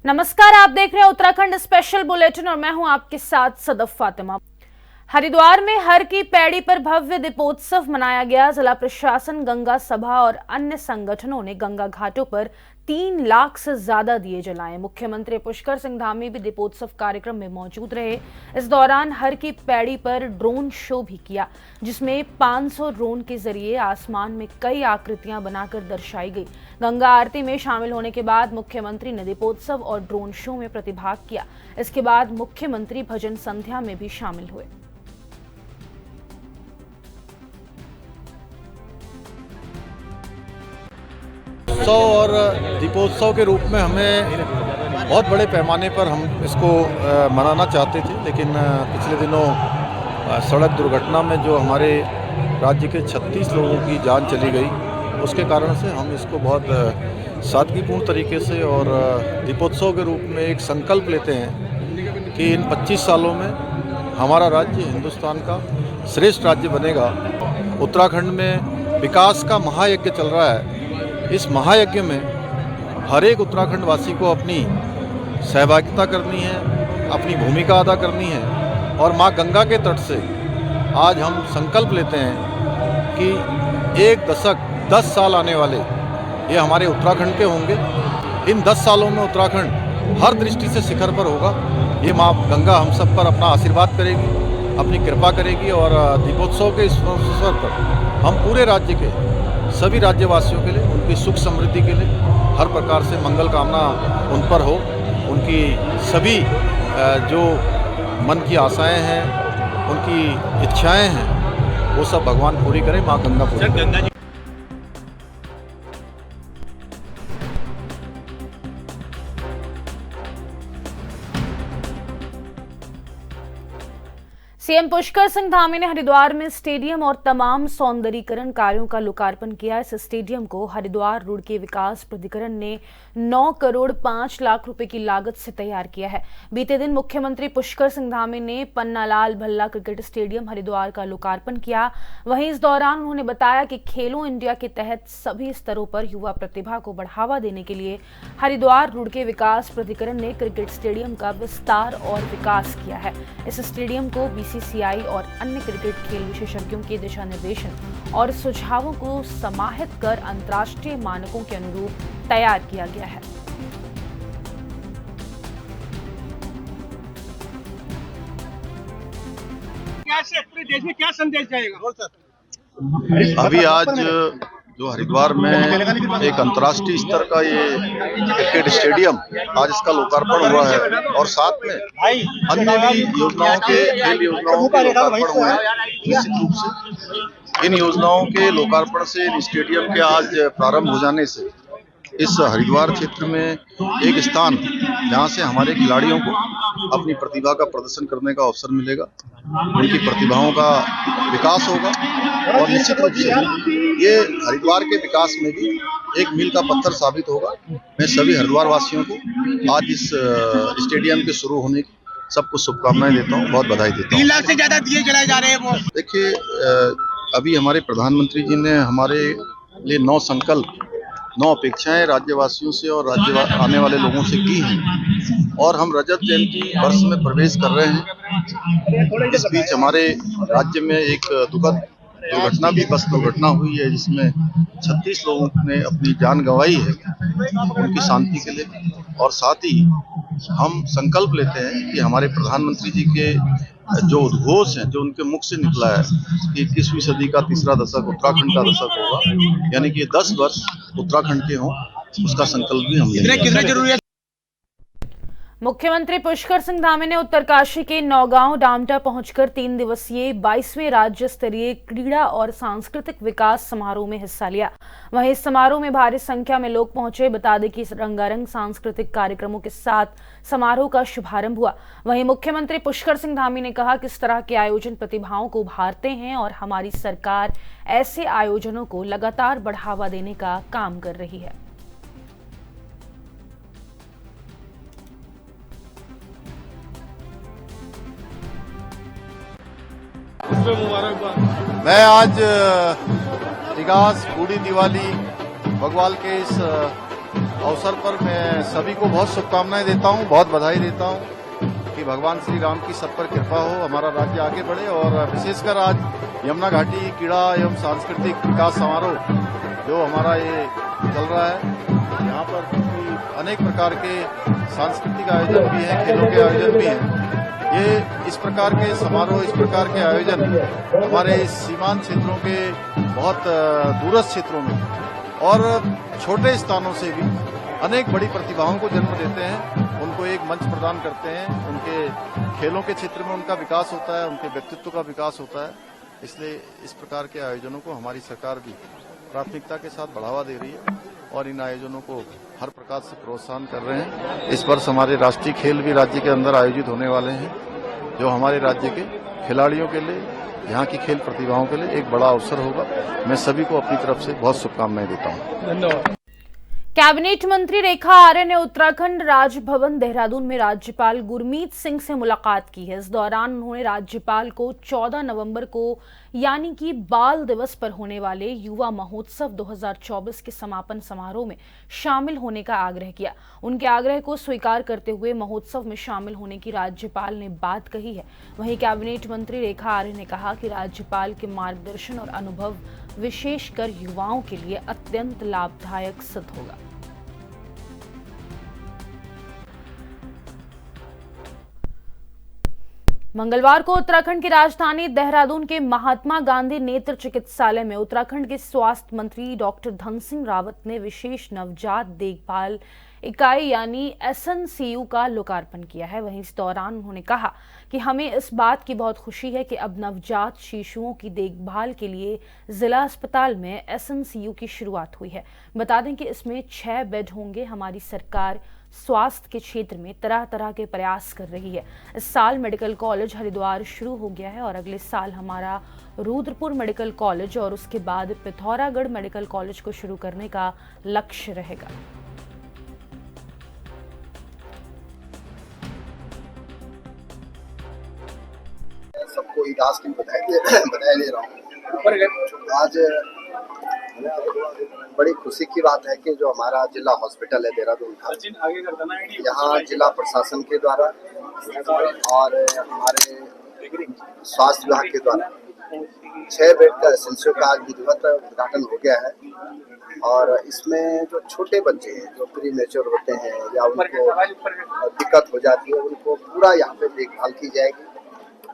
नमस्कार, आप देख रहे हैं उत्तराखंड स्पेशल बुलेटिन और मैं हूं आपके साथ सदफ फातिमा। हरिद्वार में हर की पैड़ी पर भव्य दीपोत्सव मनाया गया। जिला प्रशासन, गंगा सभा और अन्य संगठनों ने गंगा घाटों पर 3 लाख से ज्यादा दिए जलाए। मुख्यमंत्री पुष्कर सिंह धामी भी दीपोत्सव कार्यक्रम में मौजूद रहे। इस दौरान हर की पैड़ी पर ड्रोन शो भी किया, जिसमें 500 ड्रोन के जरिए आसमान में कई आकृतियां बनाकर दर्शाई गई। गंगा आरती में शामिल होने के बाद मुख्यमंत्री ने दीपोत्सव और ड्रोन शो में प्रतिभाग किया। इसके बाद मुख्यमंत्री भजन संध्या में भी शामिल हुए। उत्सव और दीपोत्सव के रूप में हमें बहुत बड़े पैमाने पर हम इसको मनाना चाहते थे, लेकिन पिछले दिनों सड़क दुर्घटना में जो हमारे राज्य के 36 लोगों की जान चली गई, उसके कारण से हम इसको बहुत सादगीपूर्ण तरीके से और दीपोत्सव के रूप में एक संकल्प लेते हैं कि इन 25 सालों में हमारा राज्य हिंदुस्तान का श्रेष्ठ राज्य बनेगा। उत्तराखंड में विकास का महायज्ञ चल रहा है। इस महायज्ञ में हर एक उत्तराखंड वासी को अपनी सहभागिता करनी है, अपनी भूमिका अदा करनी है और माँ गंगा के तट से आज हम संकल्प लेते हैं कि एक दशक 10 साल आने वाले ये हमारे उत्तराखंड के होंगे। इन 10 सालों में उत्तराखंड हर दृष्टि से शिखर पर होगा। ये माँ गंगा हम सब पर अपना आशीर्वाद करेगी, अपनी कृपा करेगी और दीपोत्सव के इस अवसर पर हम पूरे राज्य के सभी राज्यवासियों के लिए, उनकी सुख समृद्धि के लिए हर प्रकार से मंगल कामना उन पर हो। उनकी सभी जो मन की आशाएं हैं, उनकी इच्छाएं हैं, वो सब भगवान पूरी करें, माँ गंगा पूरी करें। सीएम पुष्कर सिंह धामी ने हरिद्वार में स्टेडियम और तमाम सौंदर्यीकरण कार्यों का लोकार्पण किया। इस स्टेडियम को हरिद्वार रुड़की विकास प्राधिकरण ने 9 करोड़ 5 लाख रुपए की लागत से तैयार किया है। बीते दिन मुख्यमंत्री पुष्कर सिंह धामी ने पन्नालाल भल्ला क्रिकेट स्टेडियम हरिद्वार का लोकार्पण किया। वहीं इस दौरान उन्होंने बताया कि खेलो इंडिया के तहत सभी स्तरों पर युवा प्रतिभा को बढ़ावा देने के लिए हरिद्वार रुड़की विकास प्राधिकरण ने क्रिकेट स्टेडियम का विस्तार और विकास किया है। इस स्टेडियम को बीसीसीआई और अन्य क्रिकेट खेल विशेषज्ञों के दिशा निर्देशन और सुझावों को समाहित कर अंतर्राष्ट्रीय मानकों के अनुरूप तैयार किया गया है। पूरे देश में क्या संदेश जाएगा? अभी आज जो हरिद्वार में एक अंतर्राष्ट्रीय स्तर का ये क्रिकेट स्टेडियम, आज इसका लोकार्पण हुआ है और साथ में अन्य भी योजनाओं के खेल योजनाओं के लोकार्पण हुए हैं। निश्चित रूप से इन योजनाओं के लोकार्पण से, इन स्टेडियम के आज प्रारंभ हो जाने से इस हरिद्वार क्षेत्र में एक स्थान जहां से हमारे खिलाड़ियों को अपनी प्रतिभा का प्रदर्शन करने का अवसर मिलेगा, उनकी प्रतिभाओं का विकास होगा और निश्चित रूप से ये हरिद्वार के विकास में भी एक मील का पत्थर साबित होगा। मैं सभी हरिद्वार वासियों को आज इस स्टेडियम के शुरू होने की सबको शुभकामनाएं देता हूँ, बहुत बधाई देता हूँ। 3 लाख से ज्यादा दिए जलाए जा रहे हैं वो। देखिए, अभी हमारे प्रधानमंत्री जी ने हमारे लिए 9 संकल्प, 9 अपेक्षाएं राज्यवासियों से और आने वाले लोगों से की हैं और हम रजत जयंती वर्ष में प्रवेश कर रहे हैं। इस बीच हमारे राज्य में एक दुखद दुर्घटना भी, बस दुर्घटना हुई है, जिसमें 36 लोगों ने अपनी जान गंवाई है। उनकी शांति के लिए और साथ ही हम संकल्प लेते हैं कि हमारे प्रधानमंत्री जी के जो उद्घोष हैं, जो उनके मुख से निकला है कि 21वीं सदी का तीसरा दशक उत्तराखंड का दशक होगा, यानी कि 10 वर्ष उत्तराखंड के हों, उसका संकल्प भी हम लेंगे। मुख्यमंत्री पुष्कर सिंह धामी ने उत्तरकाशी के नौगांव डामटा पहुंचकर 3 दिवसीय 22वें राज्य स्तरीय क्रीड़ा और सांस्कृतिक विकास समारोह में हिस्सा लिया। वहीं इस समारोह में भारी संख्या में लोग पहुंचे। बता दें कि इस रंगारंग सांस्कृतिक कार्यक्रमों के साथ समारोह का शुभारंभ हुआ। वहीं मुख्यमंत्री पुष्कर सिंह धामी ने कहा कि इस तरह के आयोजन प्रतिभाओं को उभारते हैं और हमारी सरकार ऐसे आयोजनों को लगातार बढ़ावा देने का काम कर रही है। मैं आज विकास, बूढ़ी दिवाली, बगवाल के इस अवसर पर मैं सभी को बहुत शुभकामनाएं देता हूं, बहुत बधाई देता हूं कि भगवान श्री राम की सब पर कृपा हो, हमारा राज्य आगे बढ़े। और विशेषकर आज यमुना घाटी क्रीड़ा एवं सांस्कृतिक विकास समारोह जो हमारा ये चल रहा है, यहाँ पर अनेक प्रकार के सांस्कृतिक आयोजन भी हैं, खेलों के आयोजन भी हैं। ये इस प्रकार के समारोह, इस प्रकार के आयोजन हमारे सीमांत क्षेत्रों के बहुत दूरस्थ क्षेत्रों में और छोटे स्थानों से भी अनेक बड़ी प्रतिभाओं को जन्म देते हैं, उनको एक मंच प्रदान करते हैं, उनके खेलों के क्षेत्र में उनका विकास होता है, उनके व्यक्तित्व का विकास होता है। इसलिए इस प्रकार के आयोजनों को हमारी सरकार भी प्राथमिकता के साथ बढ़ावा दे रही है और इन आयोजनों को हर प्रकार से प्रोत्साहन कर रहे हैं। इस वर्ष हमारे राष्ट्रीय खेल भी राज्य के अंदर आयोजित होने वाले हैं, जो हमारे राज्य के खिलाड़ियों के लिए, यहाँ की खेल प्रतिभाओं के लिए एक बड़ा अवसर होगा। मैं सभी को अपनी तरफ से बहुत शुभकामनाएं देता हूँ। धन्यवाद। कैबिनेट मंत्री रेखा आर्य ने उत्तराखंड राजभवन देहरादून में राज्यपाल गुरमीत सिंह से मुलाकात की है। इस दौरान उन्होंने राज्यपाल को 14 नवंबर को यानी कि बाल दिवस पर होने वाले युवा महोत्सव 2024 के समापन समारोह में शामिल होने का आग्रह किया। उनके आग्रह को स्वीकार करते हुए महोत्सव में शामिल होने की राज्यपाल ने बात कही है। वहीं कैबिनेट मंत्री रेखा आर्य ने कहा कि राज्यपाल के मार्गदर्शन और अनुभव विशेषकर युवाओं के लिए अत्यंत लाभदायक सिद्ध होगा। मंगलवार को उत्तराखंड की राजधानी देहरादून के महात्मा गांधी नेत्र चिकित्सालय में उत्तराखंड के स्वास्थ्य मंत्री डॉक्टर धन सिंह रावत ने विशेष नवजात देखभाल इकाई यानी SNCU का लोकार्पण किया है। वहीं इस दौरान उन्होंने कहा कि हमें इस बात की बहुत खुशी है कि अब नवजात शिशुओं की देखभाल के लिए जिला अस्पताल में SNCU की शुरुआत हुई है। बता दें कि इसमें 6 बेड होंगे। हमारी सरकार स्वास्थ्य के क्षेत्र में तरह तरह के प्रयास कर रही है। इस साल मेडिकल कॉलेज हरिद्वार शुरू हो गया है और अगले साल हमारा रुद्रपुर मेडिकल कॉलेज और उसके बाद पिथौरागढ़ मेडिकल कॉलेज को शुरू करने का लक्ष्य रहेगा। सबको इलाज की बधाई दे रहा हूँ। आज बड़ी खुशी की बात है कि जो हमारा जिला हॉस्पिटल है देहरादून का, यहाँ जिला प्रशासन के द्वारा और हमारे स्वास्थ्य विभाग के द्वारा 6 बेड का SNCU का आज विधिवत उद्घाटन हो गया है। और इसमें जो छोटे बच्चे हैं जो प्री मैच्योर होते हैं या उनको दिक्कत हो जाती है, उनको पूरा यहाँ पे देखभाल की जाएगी।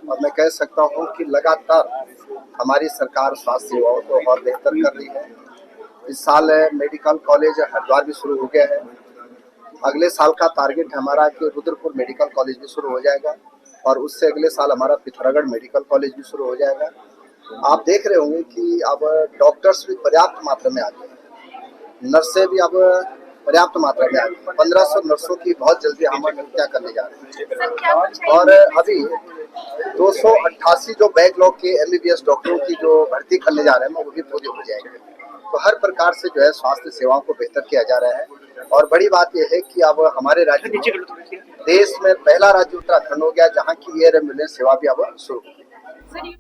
और मैं कह सकता हूँ कि लगातार हमारी सरकार स्वास्थ्य सेवाओं को और बेहतर कर रही है। इस साल मेडिकल कॉलेज हरिद्वार भी शुरू हो गया है। अगले साल का टारगेट हमारा कि रुद्रपुर मेडिकल कॉलेज भी शुरू हो जाएगा और उससे अगले साल हमारा पिथौरागढ़ मेडिकल कॉलेज भी शुरू हो जाएगा। आप देख रहे होंगे कि अब डॉक्टर्स भी पर्याप्त मात्रा में आ गए, नर्सें भी अब पर्याप्त मात्रा में आ गई। 1500 नर्सों की बहुत जल्दी हम नियुक्तियां करने जा रहे हैं और अभी 288 जो बैकलॉग के MBBS डॉक्टरों की जो भर्ती करने जा रहे हैं वो भी पूरी हो जाएगी। तो हर प्रकार से जो है स्वास्थ्य सेवाओं को बेहतर किया जा रहा है। और बड़ी बात यह है कि अब हमारे राज्य में देश में पहला राज्य उत्तराखंड हो गया जहाँ की एयर एम्बुलेंस सेवा भी अब शुरू हो गई।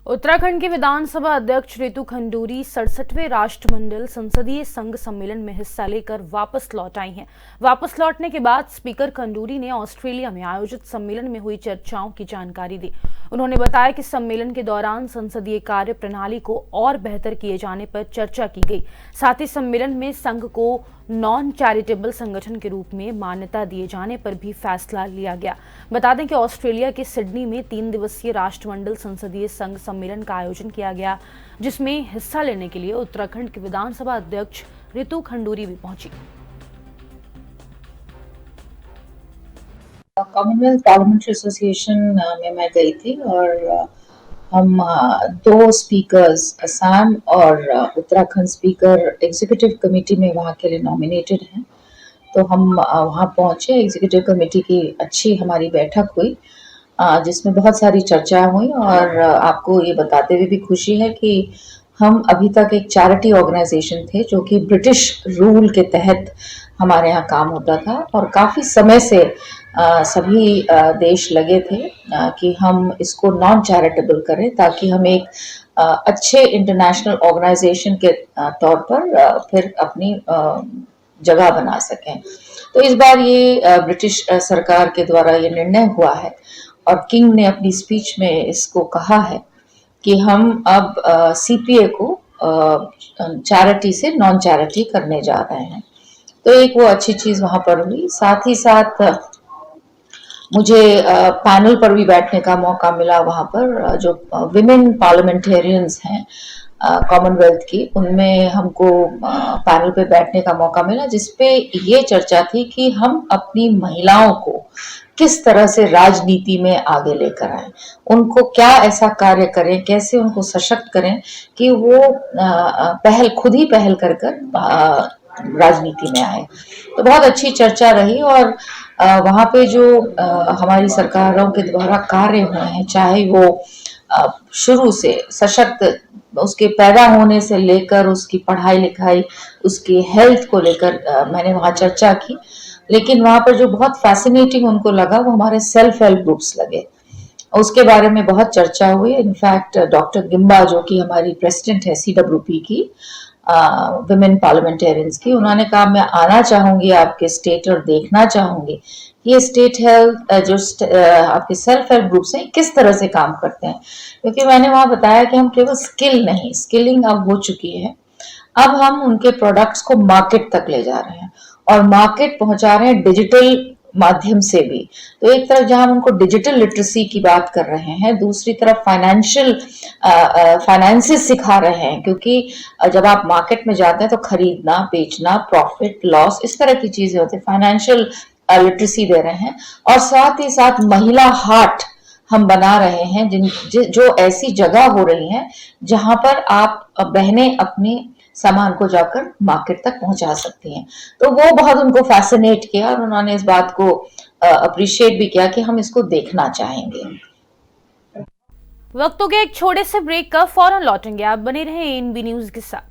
उत्तराखंड के विधानसभा अध्यक्ष रितु खंडूरी 67वें राष्ट्रमंडल संसदीय संघ सम्मेलन में हिस्सा लेकर वापस लौट आई हैं। वापस लौटने के बाद स्पीकर खंडूरी ने ऑस्ट्रेलिया में आयोजित सम्मेलन में हुई चर्चाओं की जानकारी दी। उन्होंने बताया कि सम्मेलन के दौरान संसदीय कार्य प्रणाली को और बेहतर किए जाने पर चर्चा की गई। साथ ही सम्मेलन में संघ को नॉन चैरिटेबल संगठन के रूप में मान्यता दिए जाने पर भी फैसला लिया गया। बता दें कि ऑस्ट्रेलिया के सिडनी में 3 दिवसीय राष्ट्रमंडल संसदीय संघ सम्मेलन का आयोजन किया गया, जिसमें हिस्सा लेने के लिए उत्तराखंड के विधानसभा अध्यक्ष रितु खंडूरी भी पहुंची। कॉमनवेल्थ पार्लियामेंट्री एसोसिएशन में मैं गई थी और हम 2 स्पीकर्स असम और उत्तराखंड स्पीकर एग्जीक्यूटिव कमेटी में वहाँ के लिए नॉमिनेटेड हैं। तो हम वहाँ पहुँचे, एग्जीक्यूटिव कमेटी की अच्छी हमारी बैठक हुई जिसमें बहुत सारी चर्चा हुई और आपको ये बताते हुए भी खुशी है कि हम अभी तक एक चैरिटी ऑर्गेनाइजेशन थे जो कि ब्रिटिश रूल के तहत हमारे यहाँ काम होता था और काफ़ी समय से सभी देश लगे थे कि हम इसको नॉन चैरिटेबल करें ताकि हम एक अच्छे इंटरनेशनल ऑर्गेनाइजेशन के तौर पर फिर अपनी जगह बना सकें। तो इस बार ये ब्रिटिश सरकार के द्वारा ये निर्णय हुआ है और किंग ने अपनी स्पीच में इसको कहा है कि हम अब सीपीए को चैरिटी से नॉन चैरिटी करने जा रहे हैं। तो एक वो अच्छी चीज वहां पर हुई। साथ ही साथ मुझे पैनल पर भी बैठने का मौका मिला वहां पर, जो विमेन पार्लियामेंटेरियंस हैं कॉमनवेल्थ की, उनमें हमको पैनल पे बैठने का मौका मिला जिसपे ये चर्चा थी कि हम अपनी महिलाओं को किस तरह से राजनीति में आगे लेकर आए, उनको क्या ऐसा कार्य करें, कैसे उनको सशक्त करें कि वो खुद ही पहल कर राजनीति में आए। तो बहुत अच्छी चर्चा रही और वहाँ पे जो हमारी सरकारों के द्वारा कार्य हुए हैं, चाहे वो शुरू से सशक्त, उसके पैदा होने से लेकर उसकी पढ़ाई लिखाई, उसकी हेल्थ को लेकर मैंने वहाँ चर्चा की। लेकिन वहाँ पर जो बहुत फैसिनेटिंग उनको लगा वो हमारे सेल्फ हेल्प ग्रुप्स लगे, उसके बारे में बहुत चर्चा हुई। इनफैक्ट डॉक्टर गिम्बा जो कि हमारी प्रेसिडेंट है CWP की, विमेन पार्लियामेंटेरियंस की, उन्होंने कहा मैं आना चाहूंगी आपके स्टेट और देखना चाहूंगी ये स्टेट हेल्थ जो आपके सेल्फ हेल्प ग्रुप्स हैं किस तरह से काम करते हैं। क्योंकि मैंने वहां बताया कि हम केवल स्किल नहीं, स्किलिंग अब हो चुकी है, अब हम उनके प्रोडक्ट्स को मार्केट तक ले जा रहे हैं और मार्केट पहुंचा रहे हैं डिजिटल माध्यम से भी। तो एक तरफ जहां हम उनको डिजिटल लिटरेसी की बात कर रहे हैं, दूसरी तरफ फाइनेंसेस सिखा रहे हैं, क्योंकि जब आप मार्केट में जाते हैं तो खरीदना, बेचना, प्रॉफिट लॉस, इस तरह की चीजें होती है। फाइनेंशियल लिटरेसी दे रहे हैं और साथ ही साथ महिला हाट हम बना रहे हैं जो ऐसी जगह हो रही हैं जहां पर आप बहनें अपने सामान को जाकर मार्केट तक पहुंचा सकती हैं। तो वो बहुत उनको फैसिनेट किया और उन्होंने इस बात को अप्रिशिएट भी किया कि हम इसको देखना चाहेंगे। वक्त हो गया एक छोटे से ब्रेक का, फौरन लौटेंगे, आप बने रहें एनबी न्यूज के साथ।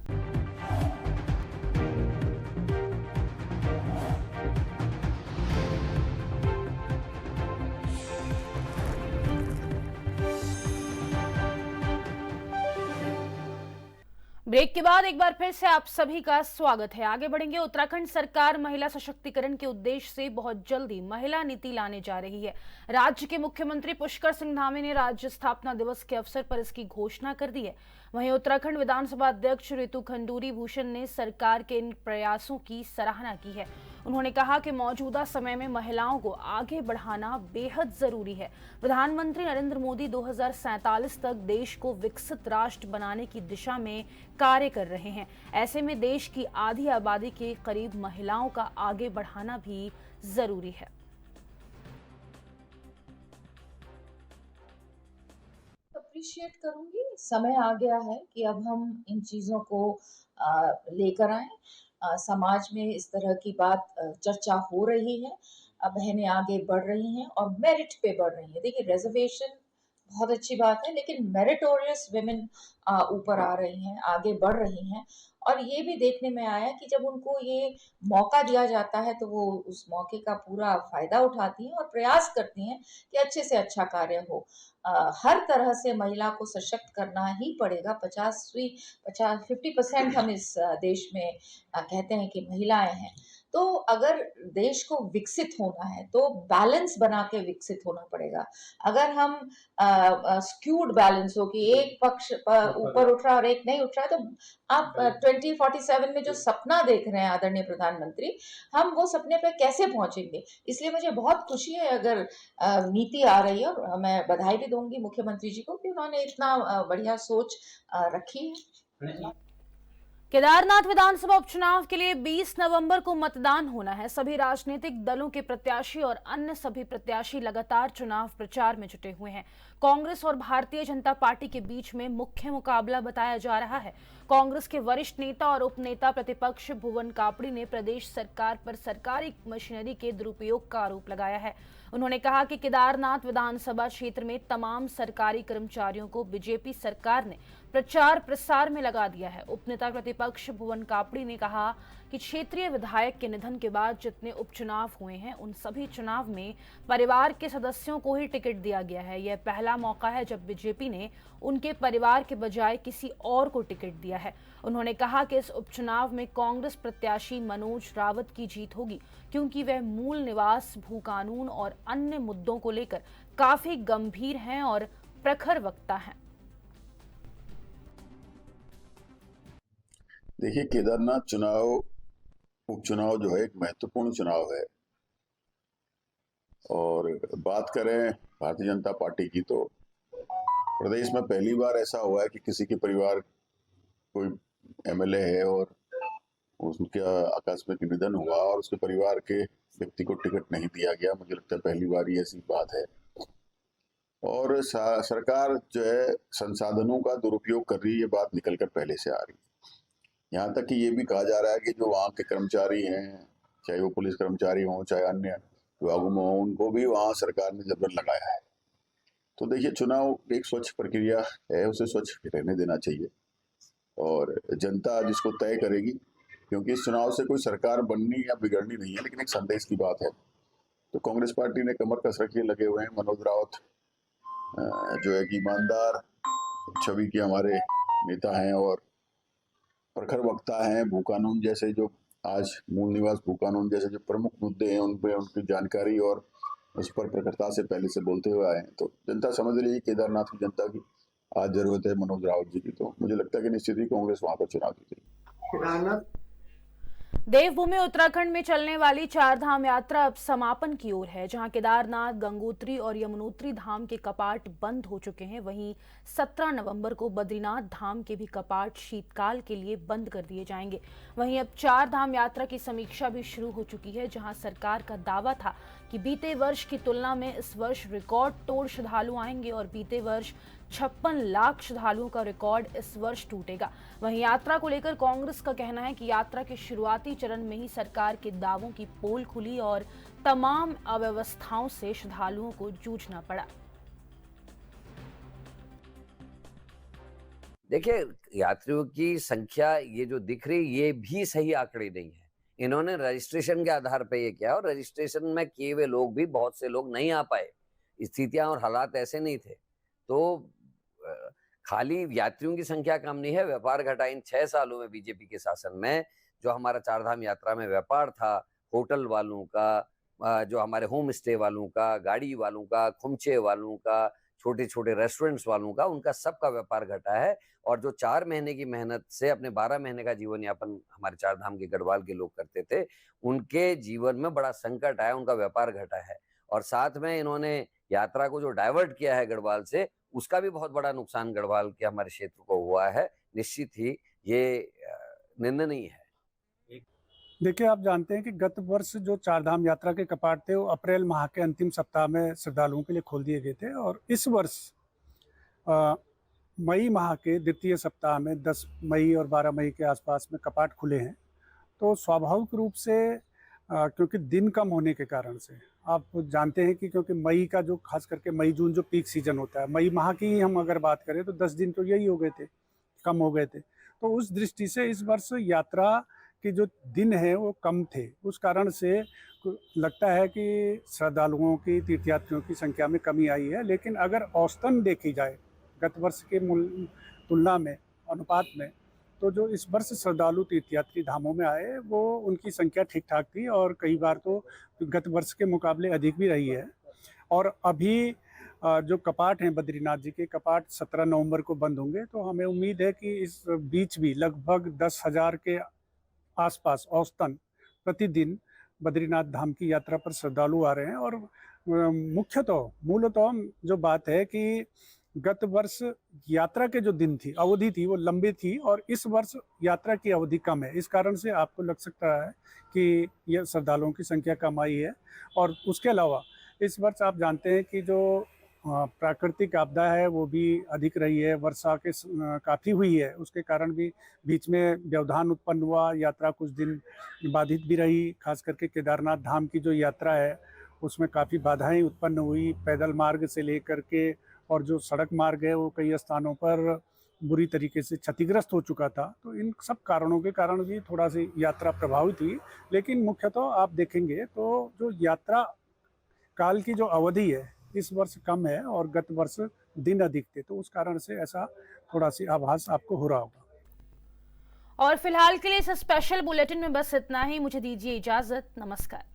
ब्रेक के बाद एक बार फिर से आप सभी का स्वागत है। आगे बढ़ेंगे। उत्तराखंड सरकार महिला सशक्तिकरण के उद्देश्य से बहुत जल्दी महिला नीति लाने जा रही है। राज्य के मुख्यमंत्री पुष्कर सिंह धामी ने राज्य स्थापना दिवस के अवसर पर इसकी घोषणा कर दी है। वहीं उत्तराखंड विधानसभा अध्यक्ष ऋतु खंडूरी भूषण ने सरकार के इन प्रयासों की सराहना की है। उन्होंने कहा कि मौजूदा समय में महिलाओं को आगे बढ़ाना बेहद जरूरी है। प्रधानमंत्री नरेंद्र मोदी 2047 तक देश को विकसित राष्ट्र बनाने की दिशा में कार्य कर रहे हैं। ऐसे में देश की आधी आबादी के करीब महिलाओं का आगे बढ़ाना भी जरूरी है। अप्रिशिएट करूंगी, समय आ गया है कि अब हम इन चीजों को लेकर आए। समाज में इस तरह की बात चर्चा हो रही है, बहनें आगे बढ़ रही हैं और मेरिट पे बढ़ रही हैं। देखिए, रिजर्वेशन बहुत अच्छी बात है, लेकिन मेरिटोरियस वुमेन ऊपर आ रही हैं, आगे बढ़ रही हैं। और ये भी देखने में आया कि जब उनको ये मौका दिया जाता है तो वो उस मौके का पूरा फायदा उठाती हैं और प्रयास करती हैं कि अच्छे से अच्छा कार्य हो। हर तरह से महिला को सशक्त करना ही पड़ेगा। 50% हम इस देश में कहते हैं कि महिलाएं हैं। तो अगर देश को विकसित होना है तो बैलेंस बना के विकसित होना पड़ेगा। अगर हम स्क्यूड बैलेंस हो कि एक पक्ष ऊपर उठ रहा है और एक नहीं उठ रहा है, तो आप 2047 में जो सपना देख रहे हैं आदरणीय प्रधानमंत्री, हम वो सपने पे कैसे पहुंचेंगे। इसलिए मुझे बहुत खुशी है अगर नीति आ रही है, और मैं बधाई भी दूंगी मुख्यमंत्री जी को कि उन्होंने इतना बढ़िया सोच रखी है। केदारनाथ विधानसभा उपचुनाव के लिए 20 नवंबर को मतदान होना है। सभी राजनीतिक दलों के प्रत्याशी और अन्य सभी प्रत्याशी लगातार चुनाव प्रचार में जुटे हुए हैं। कांग्रेस और भारतीय जनता पार्टी के बीच में मुख्य मुकाबला बताया जा रहा है। कांग्रेस के वरिष्ठ नेता और उपनेता प्रतिपक्ष भुवन कापड़ी ने प्रदेश सरकार पर सरकारी मशीनरी के दुरुपयोग का आरोप लगाया है। उन्होंने कहा कि केदारनाथ विधानसभा क्षेत्र में तमाम सरकारी कर्मचारियों को बीजेपी सरकार ने प्रचार प्रसार में लगा दिया है। उपनेता प्रतिपक्ष भुवन कापड़ी ने कहा कि क्षेत्रीय विधायक के निधन के बाद जितने उपचुनाव हुए हैं उन सभी चुनाव में परिवार के सदस्यों को ही टिकट दिया गया है। यह पहला मौका है जब बीजेपी ने उनके परिवार के बजाय किसी और को टिकट दिया है। उन्होंने कहा कि इस उपचुनाव में कांग्रेस प्रत्याशी मनोज रावत की जीत होगी, क्योंकि वह मूल निवास, भू कानून और अन्य मुद्दों को लेकर काफी गंभीर हैं और प्रखर वक्ता हैं। देखिए, केदारनाथ चुनाव, उपचुनाव जो है एक महत्वपूर्ण चुनाव है। और बात करें भारतीय जनता पार्टी की, तो प्रदेश में पहली बार ऐसा हुआ है कि किसी के परिवार कोई एमएलए है और उसका आकस्मिक निधन हुआ और उसके परिवार के व्यक्ति को टिकट नहीं दिया गया। मुझे लगता है पहली बार ही ऐसी बात है। और सरकार जो है संसाधनों का दुरुपयोग कर रही है, ये बात निकलकर पहले से आ रही है। यहाँ तक कि ये भी कहा जा रहा है कि जो वहाँ के कर्मचारी हैं, चाहे वो पुलिस कर्मचारी हों चाहे अन्य विभागों में हों, उनको भी वहाँ सरकार ने जबरन लगाया है। तो देखिए, चुनाव एक स्वच्छ प्रक्रिया है, उसे स्वच्छ रहने देना चाहिए और जनता जिसको तय करेगी, क्योंकि इस चुनाव से कोई सरकार बननी या बिगड़नी नहीं है, लेकिन एक संदेश की बात है। तो कांग्रेस पार्टी ने कमर कस रखी लगे हुए हैं। मनोज रावत जो है कि ईमानदार छवि के हमारे नेता हैं और प्रखर वक्ता हैं। भू कानून जैसे जो आज मूल निवास, भू कानून जैसे जो प्रमुख मुद्दे हैं उन पर उनकी जानकारी और उस पर प्रखरता से पहले से बोलते हुए आए हैं। तो जनता समझ रही है, केदारनाथ की जनता की आज जरूरत है मनोज रावत जी की। तो मुझे लगता है कि निश्चित ही कांग्रेस वहां पर चुनाव जीतेगी। देवभूमि उत्तराखंड में चलने वाली चारधाम यात्रा अब समापन की ओर है। जहां केदारनाथ, गंगोत्री और यमुनोत्री धाम के कपाट बंद हो चुके हैं, वहीं 17 नवंबर को बद्रीनाथ धाम के भी कपाट शीतकाल के लिए बंद कर दिए जाएंगे। वहीं अब चारधाम यात्रा की समीक्षा भी शुरू हो चुकी है, जहां सरकार का दावा था कि बीते वर्ष की तुलना में इस वर्ष रिकॉर्ड तोड़ श्रद्धालु आएंगे और बीते वर्ष 56 लाख श्रद्धालुओं का रिकॉर्ड इस वर्ष टूटेगा। वहीं यात्रा को लेकर कांग्रेस का कहना है कि यात्रा के शुरुआती चरण में ही सरकार के दावों की पोल खुली और तमाम अव्यवस्थाओं से श्रद्धालुओं को जूझना पड़ा। देखिए, यात्रियों की संख्या ये जो दिख रही, ये भी सही आंकड़े नहीं है। इन्होंने रजिस्ट्रेशन के आधार पर ये किया और रजिस्ट्रेशन में किए हुए लोग भी, बहुत से लोग नहीं आ पाए। स्थितियां और हालात ऐसे नहीं थे। तो खाली यात्रियों की संख्या कम नहीं है, व्यापार घटा। इन 6 सालों में बीजेपी के शासन में जो हमारा चारधाम यात्रा में व्यापार था, होटल वालों का, जो हमारे होम स्टे वालों का, गाड़ी वालों का, खुमचे वालों का, छोटे छोटे रेस्टोरेंट्स वालों का, उनका सबका व्यापार घटा है। और जो 4 महीने की मेहनत से अपने 12 महीने का जीवन यापन हमारे चारधाम के गढ़वाल के लोग करते थे, उनके जीवन में बड़ा संकट आया, उनका व्यापार घटा है। और साथ में इन्होंने यात्रा को जो डाइवर्ट किया है गढ़वाल से, उसका भी बहुत बड़ा नुकसान गढ़वाल के हमारे क्षेत्र को हुआ है। निश्चित ही ये निंदनीय है। देखिए, आप जानते हैं कि गत वर्ष जो चारधाम यात्रा के कपाट थे वो अप्रैल माह के अंतिम सप्ताह में श्रद्धालुओं के लिए खोल दिए गए थे और इस वर्ष मई माह के द्वितीय सप्ताह में 10 मई और 12 मई के आसपास में कपाट खुले हैं। तो स्वाभाविक रूप से क्योंकि दिन कम होने के कारण से, आप जानते हैं कि क्योंकि मई का जो खास करके मई जून जो पीक सीजन होता है, मई माह की ही हम अगर बात करें तो 10 दिन तो यही हो गए थे, कम हो गए थे। तो उस दृष्टि से इस वर्ष यात्रा के जो दिन है वो कम थे। उस कारण से लगता है कि श्रद्धालुओं की, तीर्थयात्रियों की संख्या में कमी आई है। लेकिन अगर औसतन देखी जाए गत वर्ष के तुलना में, अनुपात में, तो जो इस वर्ष श्रद्धालु तीर्थयात्री धामों में आए वो उनकी संख्या ठीक ठाक थी और कई बार तो गत वर्ष के मुकाबले अधिक भी रही है। और अभी जो कपाट हैं, बद्रीनाथ जी के कपाट 17 नवंबर को बंद होंगे। तो हमें उम्मीद है कि इस बीच भी लगभग 10,000 के आसपास औसतन प्रतिदिन बद्रीनाथ धाम की यात्रा पर श्रद्धालु आ रहे हैं। और मूलतः जो बात है कि गत वर्ष यात्रा के जो दिन थी, अवधि थी, वो लंबी थी और इस वर्ष यात्रा की अवधि कम है। इस कारण से आपको लग सकता है कि ये श्रद्धालुओं की संख्या कम आई है। और उसके अलावा इस वर्ष आप जानते हैं कि जो प्राकृतिक आपदा है वो भी अधिक रही है, वर्षा के काफ़ी हुई है, उसके कारण भी बीच में व्यवधान उत्पन्न हुआ, यात्रा कुछ दिन बाधित भी रही। खास करके केदारनाथ धाम की जो यात्रा है उसमें काफ़ी बाधाएं उत्पन्न हुई, पैदल मार्ग से लेकर के, और जो सड़क मार्ग है वो कई स्थानों पर बुरी तरीके से क्षतिग्रस्त हो चुका था। तो इन सब कारणों के कारण भी थोड़ा सी यात्रा प्रभावित हुई, लेकिन मुख्यतः आप देखेंगे तो जो यात्रा काल की जो अवधि है इस वर्ष कम है और गत वर्ष दिन अधिक थे, तो उस कारण से ऐसा थोड़ा सी आभास आपको हो रहा होगा। और फिलहाल के लिए इस स्पेशल बुलेटिन में बस इतना ही। मुझे दीजिए इजाजत। नमस्कार।